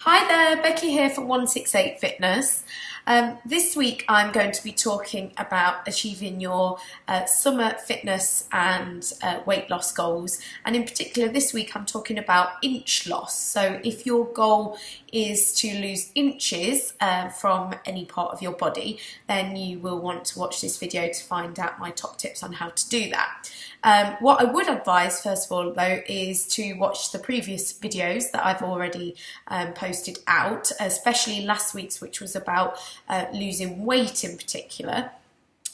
Hi there, Becky here for 168 Fitness. This week I'm going to be talking about achieving your summer fitness and weight loss goals, and in particular this week I'm talking about inch loss. So if your goal is to lose inches from any part of your body, then you will want to watch this video to find out my top tips on how to do that. What I would advise first of all though is to watch the previous videos that I've already posted out, especially last week's, which was about losing weight in particular.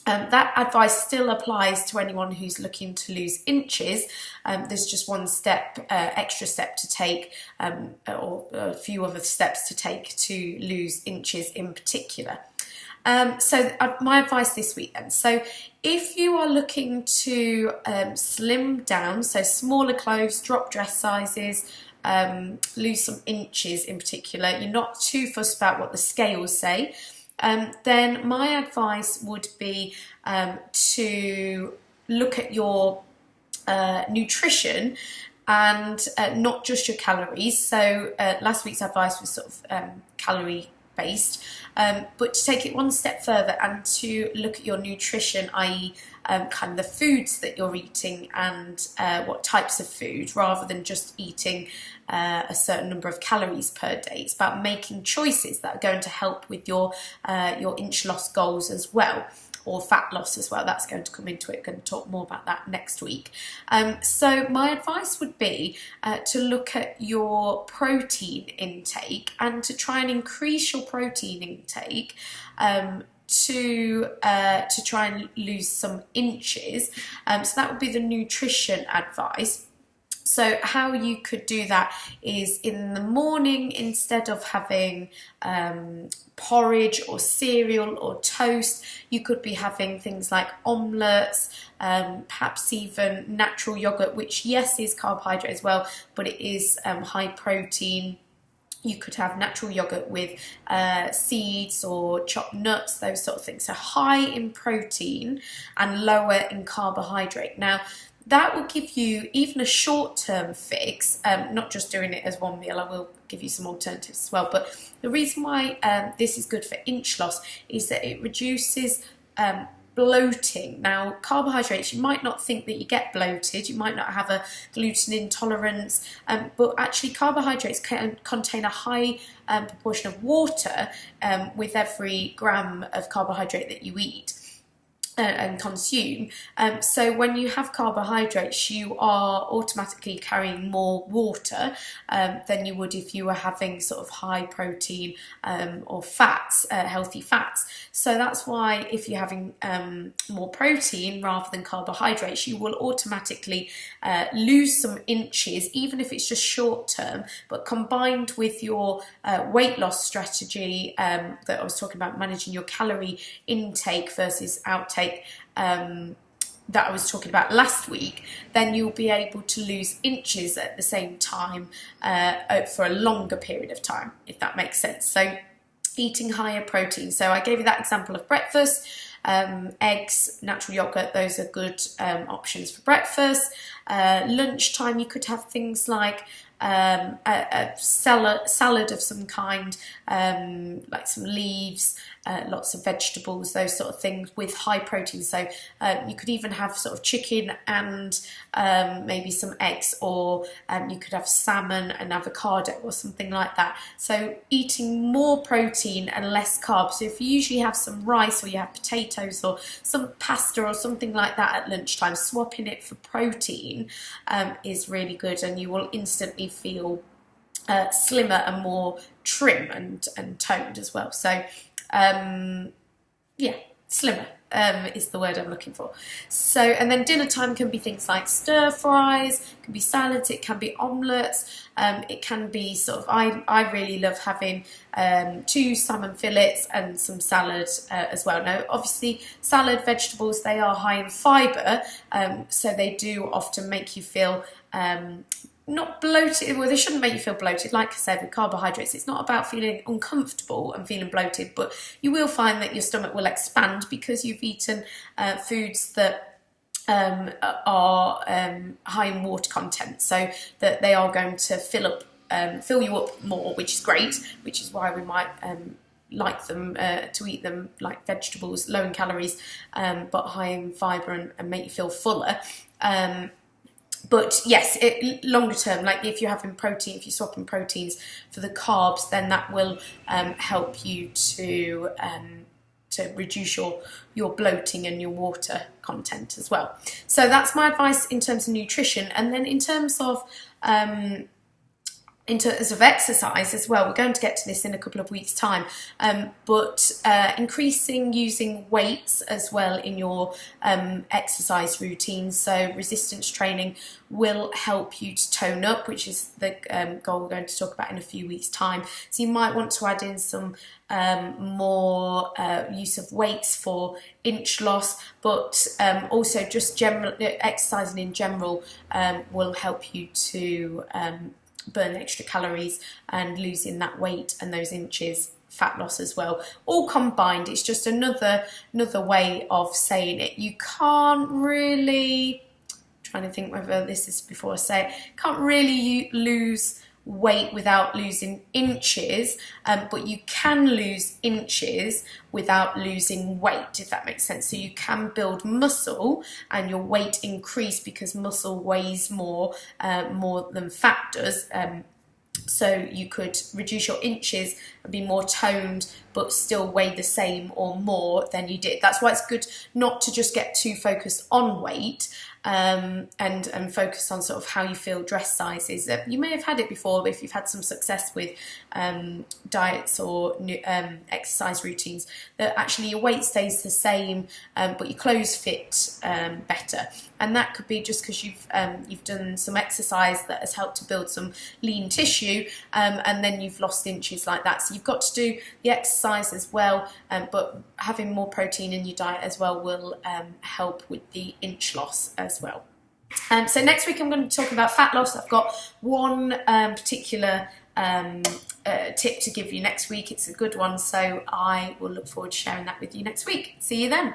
That advice still applies to anyone who's looking to lose inches. There's just one extra step to take, or a few other steps to take to lose inches in particular. So my advice this week then. So if you are looking to slim down, so smaller clothes, drop dress sizes, lose some inches in particular, you're not too fussed about what the scales say, then my advice would be to look at your nutrition and not just your calories. So last week's advice was sort of calorie based, but to take it one step further and to look at your nutrition, i.e. kind of the foods that you're eating and what types of food, rather than just eating a certain number of calories per day. It's about making choices that are going to help with your inch loss goals as well, or fat loss as well. That's going to come into it. We're going to talk more about that next week. So my advice would be to look at your protein intake and to try and increase your protein intake to try and lose some inches. So that would be the nutrition advice. So how you could do that is in the morning, instead of having porridge or cereal or toast, you could be having things like omelettes, perhaps even natural yogurt, which yes is carbohydrate as well, but it is high protein. You could have natural yogurt with seeds or chopped nuts, those sort of things. So high in protein and lower in carbohydrate. Now, that will give you even a short-term fix, not just doing it as one meal. I will give you some alternatives as well. But the reason why this is good for inch loss is that it reduces bloating. Now, carbohydrates, you might not think that you get bloated, you might not have a gluten intolerance, but actually carbohydrates can contain a high proportion of water with every gram of carbohydrate that you eat and consume. So when you have carbohydrates, you are automatically carrying more water than you would if you were having sort of high protein or fats, healthy fats. So that's why if you're having more protein rather than carbohydrates, you will automatically lose some inches, even if it's just short term. But combined with your weight loss strategy that I was talking about, managing your calorie intake versus outtake, that I was talking about last week, then you'll be able to lose inches at the same time for a longer period of time, if that makes sense. So eating higher protein. So I gave you that example of breakfast. Eggs, natural yogurt, those are good options for breakfast. Lunchtime, you could have things like a salad of some kind, like some leaves, lots of vegetables, those sort of things with high protein. So you could even have sort of chicken and maybe some eggs, or you could have salmon and avocado or something like that. So eating more protein and less carbs. So if you usually have some rice or you have potatoes or some pasta or something like that at lunchtime, swapping it for protein is really good, and you will instantly feel slimmer and more trim and toned as well. So yeah, slimmer is the word I'm looking for. So, and then dinner time can be things like stir fries, it can be salads, it can be omelettes, it can be sort of, I really love having 2 salmon fillets and some salad as well. Now, obviously, salad vegetables, they are high in fibre, so they do often make you feel not bloated. Well, they shouldn't make you feel bloated. Like I said, with carbohydrates, it's not about feeling uncomfortable and feeling bloated, but you will find that your stomach will expand because you've eaten foods that are high in water content, so that they are going to fill up fill you up more, which is great, which is why we might like them to eat them like vegetables, low in calories, but high in fibre and make you feel fuller. But yes, longer term, like if you're having protein, if you're swapping proteins for the carbs, then that will help you to reduce your bloating and your water content as well. So that's my advice in terms of nutrition. And then in terms of exercise as well, we're going to get to this in a couple of weeks' time, but increasing using weights as well in your exercise routine. So resistance training will help you to tone up, which is the goal we're going to talk about in a few weeks' time. So you might want to add in some more use of weights for inch loss, but also just general exercising in general will help you to burn extra calories and losing that weight and those inches, fat loss as well, all combined. It's just another way of saying it. You can't really, trying to think whether this is before I say it, can't really lose weight without losing inches, but you can lose inches without losing weight, if that makes sense. So you can build muscle and your weight increase because muscle weighs more than fat does. So you could reduce your inches and be more toned but still weigh the same or more than you did. That's why it's good not to just get too focused on weight and focus on sort of how you feel, dress sizes. You may have had it before if you've had some success with diets or exercise routines, that actually your weight stays the same but your clothes fit better. And that could be just because you've done some exercise that has helped to build some lean tissue, and then you've lost inches like that. So you've got to do the exercise as well, but having more protein in your diet as well will help with the inch loss as well. So next week I'm going to talk about fat loss. I've got one particular tip to give you next week. It's a good one, so I will look forward to sharing that with you next week. See you then.